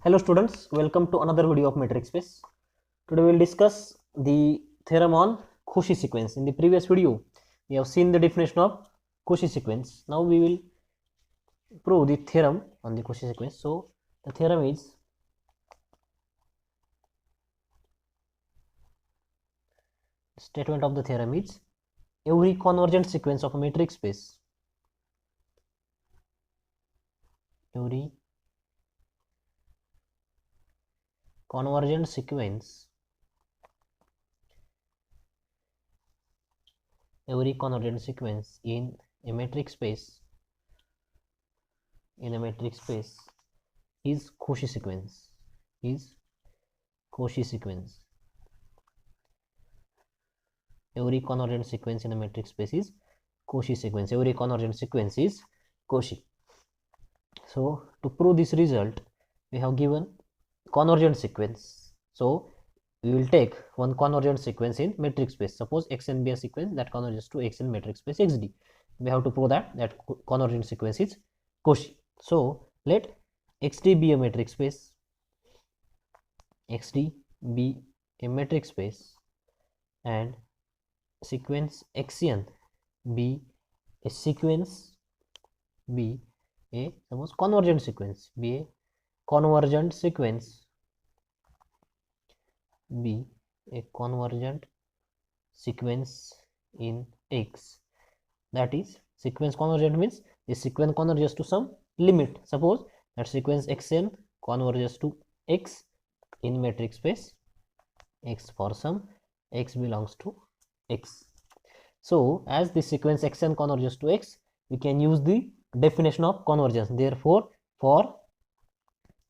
Hello students, welcome to another video of metric space. Today we will discuss the theorem on Cauchy sequence. In the previous video, we have seen the definition of Cauchy sequence. Now we will prove the theorem on the Cauchy sequence. So the theorem is statement of the theorem is every convergent sequence of a metric space, every convergent sequence in a metric space is Cauchy sequence. Every convergent sequence in a metric space is Cauchy sequence. Every convergent sequence is Cauchy. So to prove this result, we have given convergent sequence. So we will take one convergent sequence in metric space. Suppose xn be a sequence that converges to x in metric space xd. We have to prove that convergent sequence is Cauchy. So let xd be a metric space. xd be a metric space and sequence xn be a sequence, be a suppose convergent sequence, be a convergent sequence in x. That is, sequence convergent means the sequence converges to some limit. Suppose that sequence xn converges to x in metric space x for some x belongs to x. So as the sequence xn converges to x, we can use the definition of convergence. Therefore, for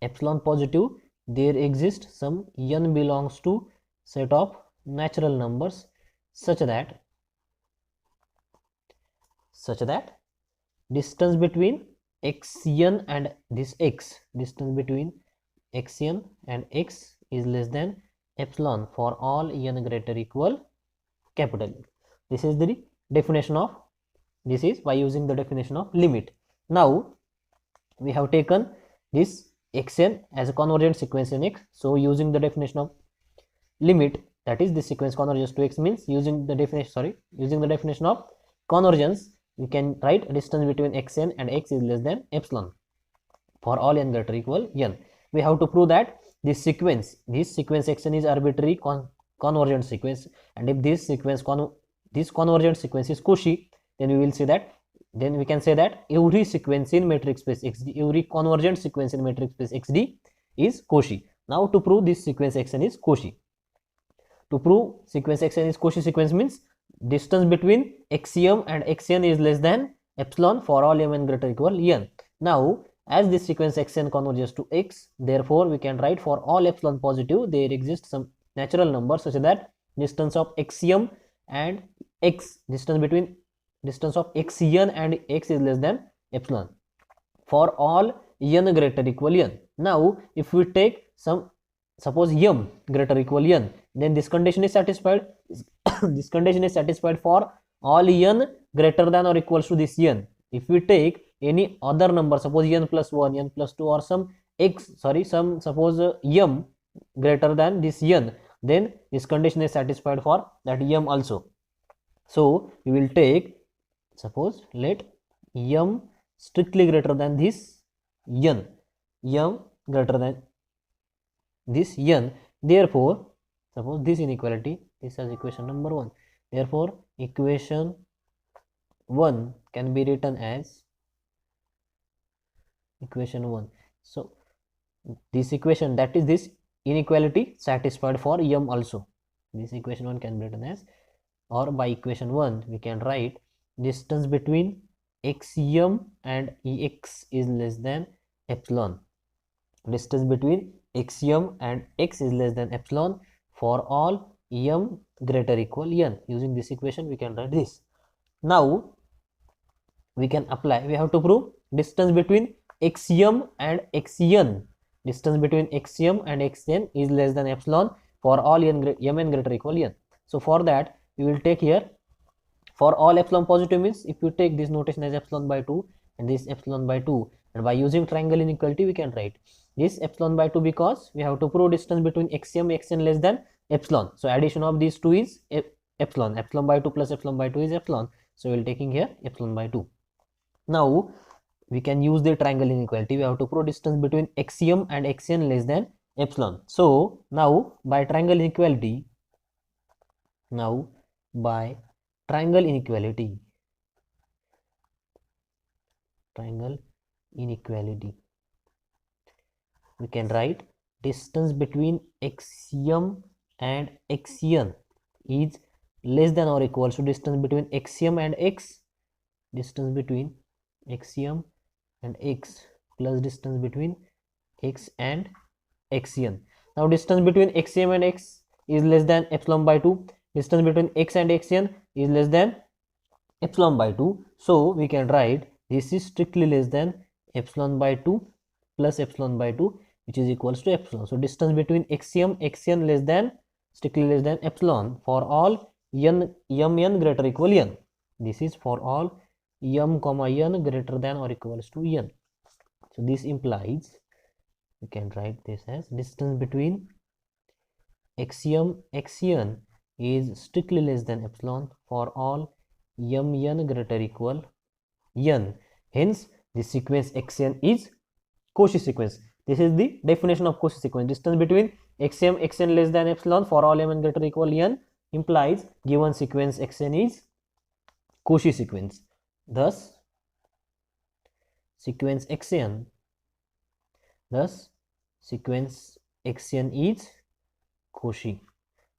epsilon positive, there exists some n belongs to set of natural numbers such that distance between xn and this x, distance between xn and x is less than epsilon for all n greater equal capital. This is the definition of, this is by using the definition of limit. Now we have taken this xn as a convergent sequence in x. So using the definition of limit, that is the sequence converges to x, means using the definition of convergence, we can write distance between xn and x is less than epsilon for all n greater equal n. We have to prove that this sequence xn is arbitrary convergent sequence, and if this convergent sequence is Cauchy, then we can say that every sequence in metric space xd, every convergent sequence in metric space xd is Cauchy. Now to prove this sequence xn is Cauchy, to prove sequence xn is Cauchy sequence means distance between xm and xn is less than epsilon for all m n greater equal n. Now as this sequence xn converges to x, therefore we can write for all epsilon positive there exists some natural number such that distance of xm and x, distance of xn and x is less than epsilon for all n greater equal n. Now if we take some, suppose m greater equal n, then this condition is satisfied. This condition is satisfied for all n greater than or equals to this n. If we take any other number, suppose n plus 1, n plus 2 or some suppose m greater than this n, then this condition is satisfied for that m also. So we will take, suppose let m strictly greater than this n, m greater than this n. Therefore, suppose this inequality, this is equation number 1. Therefore, equation 1 can be written as equation 1. So this equation, that is this inequality satisfied for m also. This equation 1 can be written as, or by equation 1 we can write distance between xm and ex is less than epsilon. Distance between xm and x is less than epsilon for all m greater equal n. Using this equation we can write this. Now we can apply, we have to prove distance between xm and xn, distance between xm and xn is less than epsilon for all mn greater equal n. So for that we will take here, for all epsilon positive means if you take this notation as epsilon by 2 and this epsilon by 2, and by using triangle inequality we can write this epsilon by 2 because we have to prove distance between axiom less than epsilon. So addition of these two is epsilon. Epsilon by 2 plus epsilon by 2 is epsilon. So we will taking here epsilon by 2. Now we can use the triangle inequality. We have to prove distance between axiom and axion less than epsilon. So now by triangle inequality, we can write distance between axiom and axion is less than or equal to distance between axiom and x, distance between axiom and x plus distance between x and axion. Now distance between axiom and x is less than epsilon by 2, distance between x and axion is less than epsilon by 2. So we can write this is strictly less than epsilon by 2 plus epsilon by 2, which is equals to epsilon. So distance between axiom less than, strictly less than epsilon for all n greater equal n. This is for all m comma n greater than or equals to n. So this implies, we can write this as distance between axiom is strictly less than epsilon for all n greater equal n. Hence the sequence xn is Cauchy sequence. This is the definition of Cauchy sequence. Distance between axiom xn less than epsilon for all m greater equal n implies given sequence xn is Cauchy sequence. Thus sequence xn is Cauchy.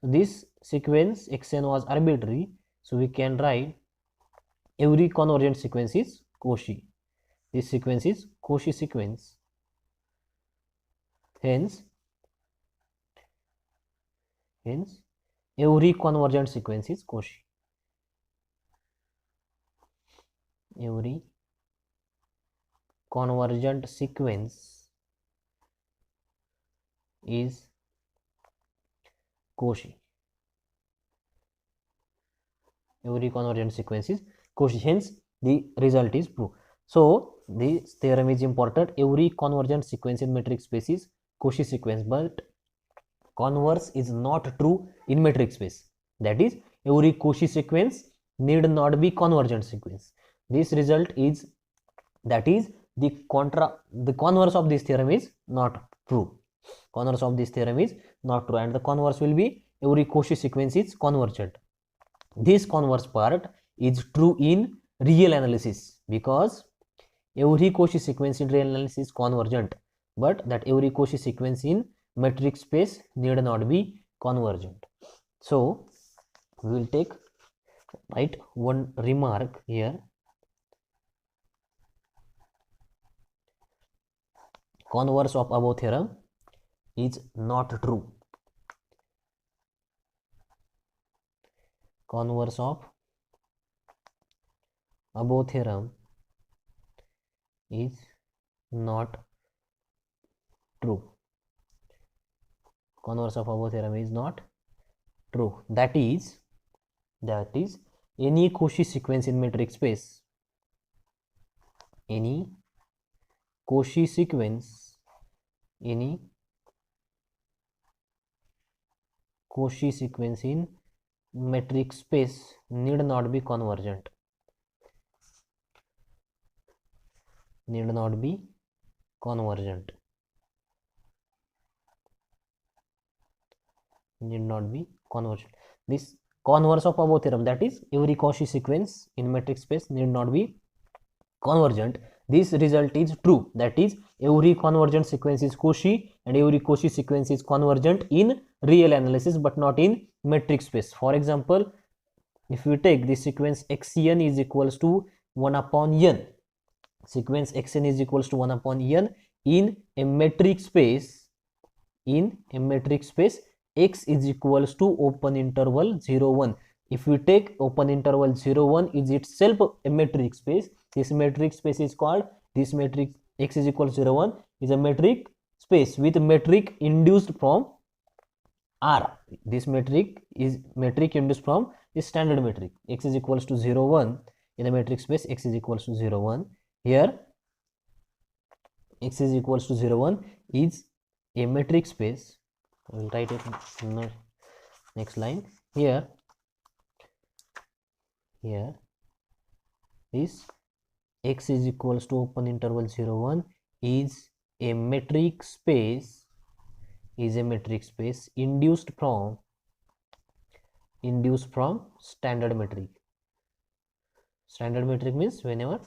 This sequence xn was arbitrary, so we can write every convergent sequence is Cauchy. This sequence is Cauchy sequence. Hence every convergent sequence is Cauchy. Every convergent sequence is Cauchy. Every convergent sequence is Cauchy. Hence the result is true. So this theorem is important. Every convergent sequence in metric space is Cauchy sequence, but converse is not true in metric space. That is, every Cauchy sequence need not be convergent sequence. This result is, that is, the converse of this theorem is not true. Converse of this theorem is not true, and the converse will be every Cauchy sequence is convergent. This converse part is true in real analysis because every Cauchy sequence in real analysis is convergent, but that every Cauchy sequence in metric space need not be convergent. So we will take one remark here. Converse of above theorem is not true. Converse of above theorem is not true. Converse of above theorem is not true. That is any Cauchy sequence in metric space, any Cauchy sequence in metric space need not be convergent. Need not be convergent. Need not be convergent. This converse of above theorem, that is every Cauchy sequence in metric space need not be convergent. This result is true. That is, every convergent sequence is Cauchy and every Cauchy sequence is convergent in real analysis but not in metric space. For example, if we take the sequence xn is equals to 1 upon n, sequence xn is equals to 1 upon n in a metric space, x is equals to open interval 0 1. If we take open interval 0 1 is itself a metric space. This metric space is called, this metric x is equal to 0 1 is a metric space with metric induced from R. This metric is metric induced from the standard metric. X is equals to 0 1 in the metric space, x is equals to 0 1. Here x is equals to 0 1 is a metric space. I will write it in the next line. Here is x is equals to open interval 0 1 is a metric space induced from standard metric. Standard metric means whenever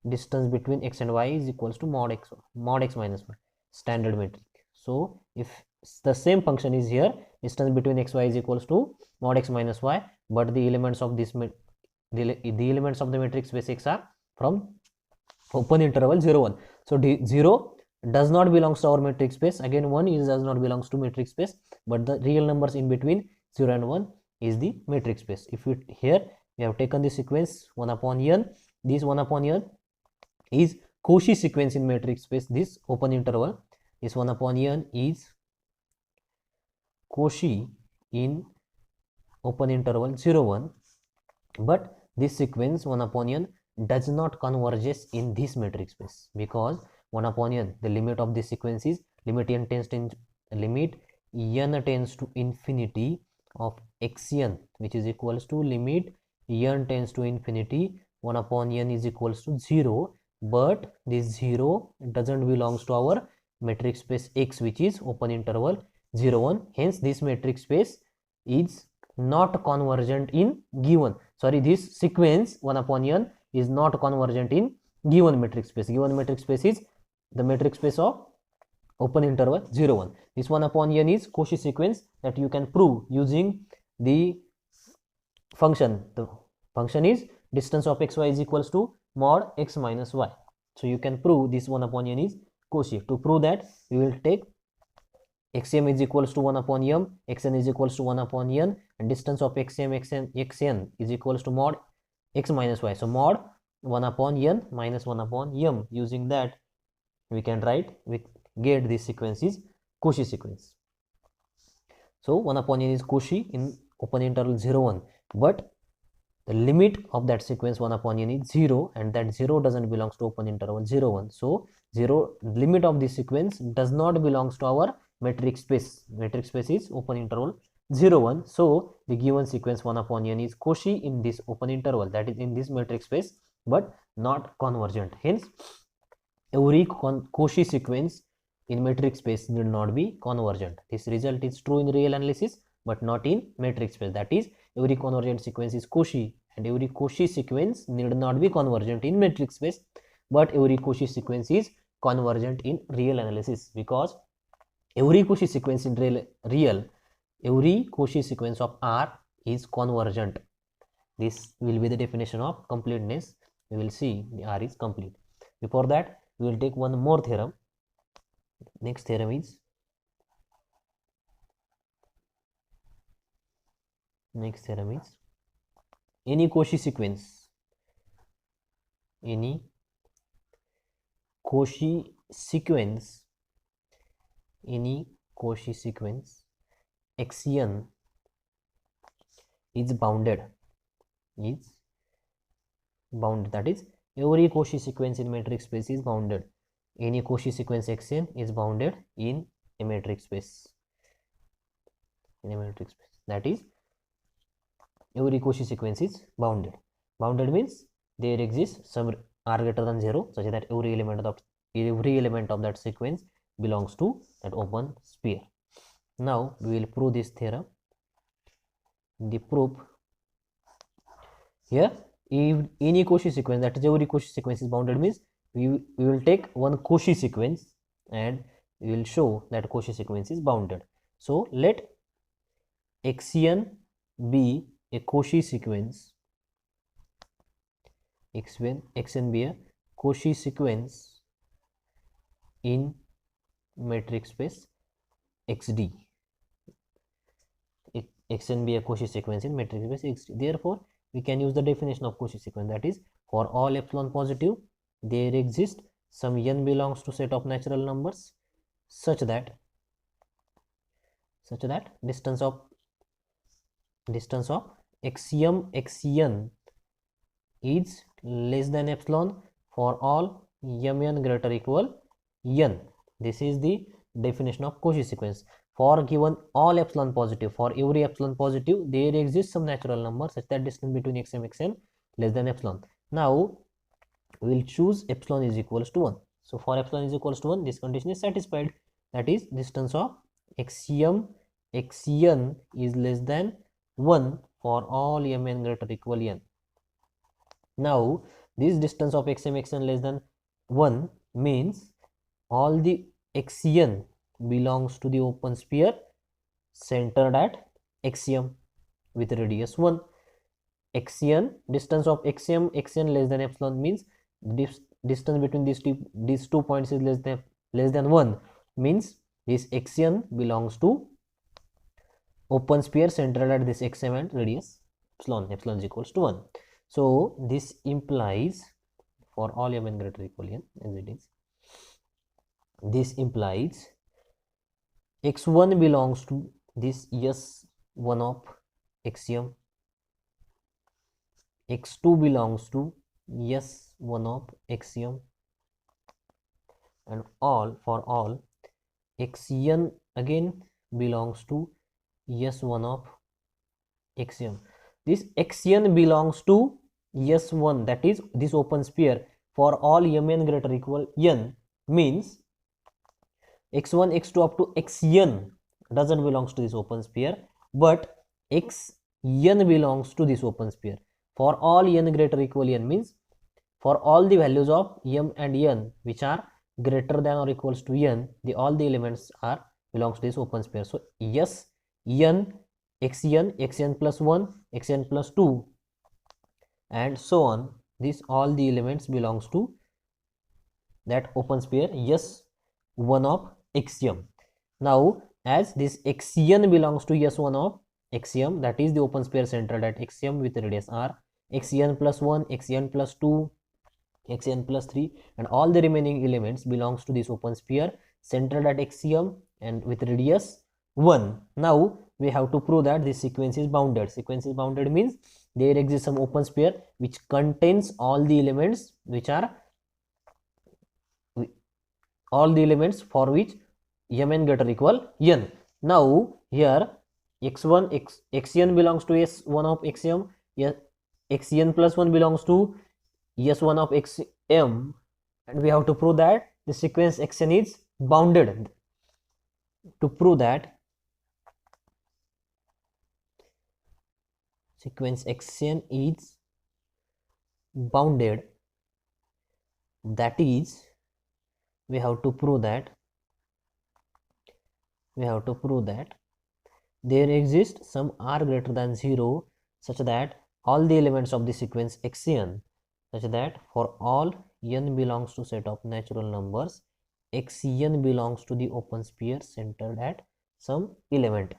distance between x and y is equals to mod x minus 1, standard metric. So if the same function is here, distance between x y is equals to mod x minus y, but the elements of this the elements of the metric space x are from open interval 0 1. So 0 does not belongs to our metric space. Again 1 is does not belongs to metric space, but the real numbers in between 0 and 1 is the metric space. If we here we have taken the sequence 1 upon n, this 1 upon n is Cauchy sequence in metric space. This open interval, this 1 upon n is Cauchy in open interval 0 1, but this sequence 1 upon n does not converges in this metric space, because 1 upon n, the limit of this sequence is limit n tends to infinity of xn, which is equals to limit n tends to infinity 1 upon n is equals to 0, but this 0 doesn't belongs to our metric space x, which is open interval 0 1. Hence this metric space is not convergent in given, this sequence 1 upon n is not convergent in given metric space. Given metric space is the metric space of open interval 0 1. This 1 upon n is Cauchy sequence that you can prove using the function. The function is distance of xy is equals to mod x minus y. So you can prove this 1 upon n is Cauchy. To prove that, we will take xm is equals to 1 upon m, xn is equals to 1 upon n, and distance of xn is equals to mod x minus y. So mod 1 upon n minus 1 upon m. Using that, we can get this sequence is Cauchy sequence. So 1 upon n is Cauchy in open interval 0 1, but the limit of that sequence 1 upon n is 0, and that 0 doesn't belongs to open interval 0 1. So limit of this sequence does not belongs to our metric space. Metric space is open interval 0 1. So the given sequence 1 upon n is Cauchy in this open interval, that is in this metric space, but not convergent. Hence every Cauchy sequence in metric space need not be convergent. This result is true in real analysis, but not in metric space. That is, every convergent sequence is Cauchy, and every Cauchy sequence need not be convergent in metric space, but every Cauchy sequence is convergent in real analysis, because every Cauchy sequence in every Cauchy sequence of R is convergent. This will be the definition of completeness. We will see the R is complete. Before that, we will take one more theorem. Next theorem is any Cauchy sequence xn is bounded, that is, every Cauchy sequence in metric space is bounded. Any Cauchy sequence xn is bounded in a metric space. That is, every Cauchy sequence is bounded. Bounded means there exists some r greater than 0, such that every element of that sequence belongs to that open sphere. Now we will prove this theorem. The proof here, if any Cauchy sequence, that is every Cauchy sequence is bounded, means we will take one Cauchy sequence and we will show that Cauchy sequence is bounded. So let xn be a Cauchy sequence, xn be a Cauchy sequence in metric space xd. Xn be a Cauchy sequence in metric space xd. Therefore, we can use the definition of Cauchy sequence, that is, for all epsilon positive, there exists some n belongs to set of natural numbers such that distance of xn is less than epsilon for all mn greater equal n. This is the definition of Cauchy sequence. For given all epsilon positive, for every epsilon positive, there exists some natural number such that distance between xm xn less than epsilon. Now we will choose epsilon is equals to 1. So for epsilon is equals to 1, this condition is satisfied. That is, distance of xm xn is less than 1 for all mn greater equal n. Now this distance of xm xn less than 1 means all the xn belongs to the open sphere centered at xm with radius 1. xn, distance of xm xn less than epsilon means this distance between these two points is less than 1, means this xn belongs to open sphere centered at this xm and radius epsilon is equals to 1. So this implies for all mn greater equal n as it is, this implies x1 belongs to this s1 of xm, x2 belongs to s1 of xm, and for all xn again belongs to s1 of xm. This xn belongs to s1, that is this open sphere for all mn greater equal n, means x1 x2 up to xn doesn't belongs to this open sphere, but xn belongs to this open sphere for all n greater equal n, means for all the values of m and n which are greater than or equals to n, all the elements are belongs to this open sphere. So yes, n, xn, xn plus 1, xn plus 2 and so on, this all the elements belongs to that open sphere s1 of xm. Now as this xn belongs to s1 of xm, that is the open sphere centered at xm with radius r, xn plus 1, xn plus 2, xn plus 3 and all the remaining elements belongs to this open sphere centered at xm and with radius 1. Now we have to prove that this sequence is bounded. Sequence is bounded means there exists some open sphere which contains all the elements which are all the elements for which mn greater equal n. Now here xn belongs to s1 of xm, xn plus 1 belongs to s1 of xm, and we have to prove that the sequence xn is bounded. To prove that sequence xn is bounded, that is we have to prove that there exists some r greater than 0 such that all the elements of the sequence xn, such that for all n belongs to set of natural numbers, xn belongs to the open sphere centered at some element.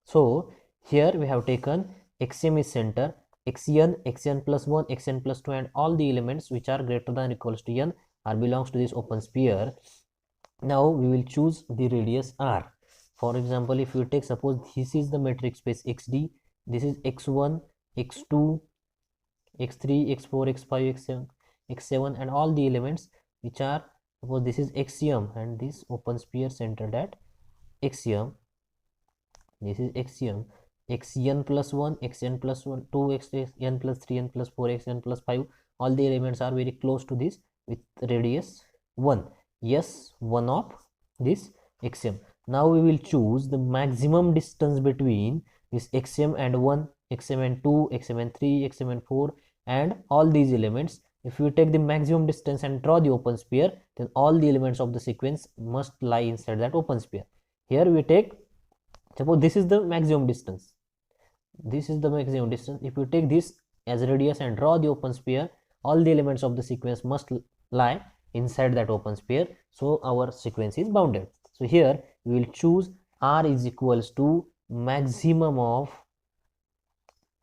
So here we have taken xm is center, xn, xn plus 1, xn plus 2 and all the elements which are greater than or equals to n are belongs to this open sphere. Now we will choose the radius r. For example, if you take, suppose this is the metric space xd, this is x1, x2, x3, x4, x5, x7 and all the elements which are, suppose this is xm and this open sphere centered at xm, this is xm, xn plus 1, xn plus 1, 2, xn plus 3, n plus 4, xn plus 5, all the elements are very close to this with radius 1, s1 of this xm. Now we will choose the maximum distance between this xm and 1, xm and 2, xm and 3, xm and 4 and all these elements. If you take the maximum distance and draw the open sphere, then all the elements of the sequence must lie inside that open sphere. Here we take, suppose this is the maximum distance, this is the maximum distance. If you take this as radius and draw the open sphere, all the elements of the sequence must lie inside that open sphere, so our sequence is bounded. So here we will choose r is equals to maximum of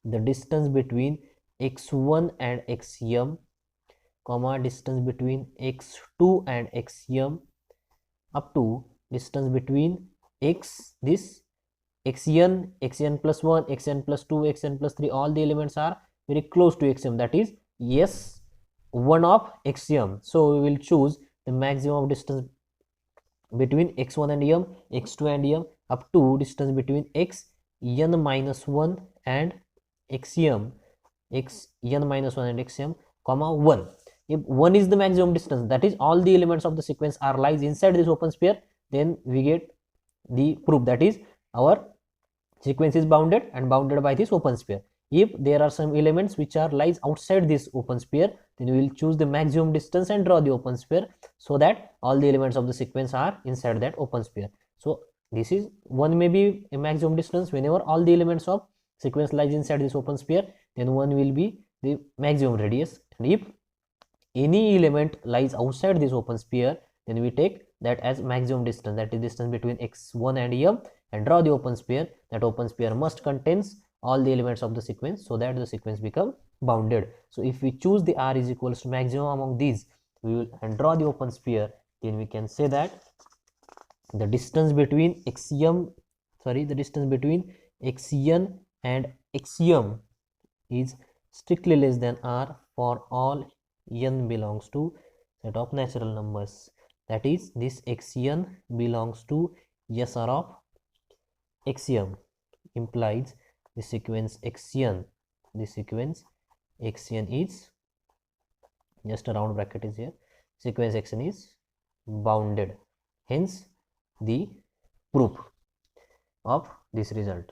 the distance between x1 and xm, comma distance between x2 and xm, up to distance between this xn, xn plus 1, xn plus 2, xn plus 3, all the elements are very close to xm, that is one of xm. So we will choose the maximum distance between x1 and m, x2 and m, up to distance between x n minus 1 and xm, x n minus 1 and xm, comma 1. If 1 is the maximum distance, that is all the elements of the sequence are lies inside this open sphere, then we get the proof, that is our sequence is bounded and bounded by this open sphere. If there are some elements which are lies outside this open sphere, then we will choose the maximum distance and draw the open sphere, so that all the elements of the sequence are inside that open sphere. So this is, one may be a maximum distance whenever all the elements of sequence lies inside this open sphere, then one will be the maximum radius. And if any element lies outside this open sphere, then we take that as maximum distance, that is distance between x1 and m, and draw the open sphere. That open sphere must contains all the elements of the sequence, so that the sequence become bounded. So if we choose the r is equals to maximum among these, we will and draw the open sphere, then we can say that the distance between the distance between xn and xm is strictly less than r for all n belongs to set of natural numbers. That is, this xn belongs to SR of xm, implies the sequence xn, is, just a round bracket is here, sequence xn is bounded. Hence the proof of this result.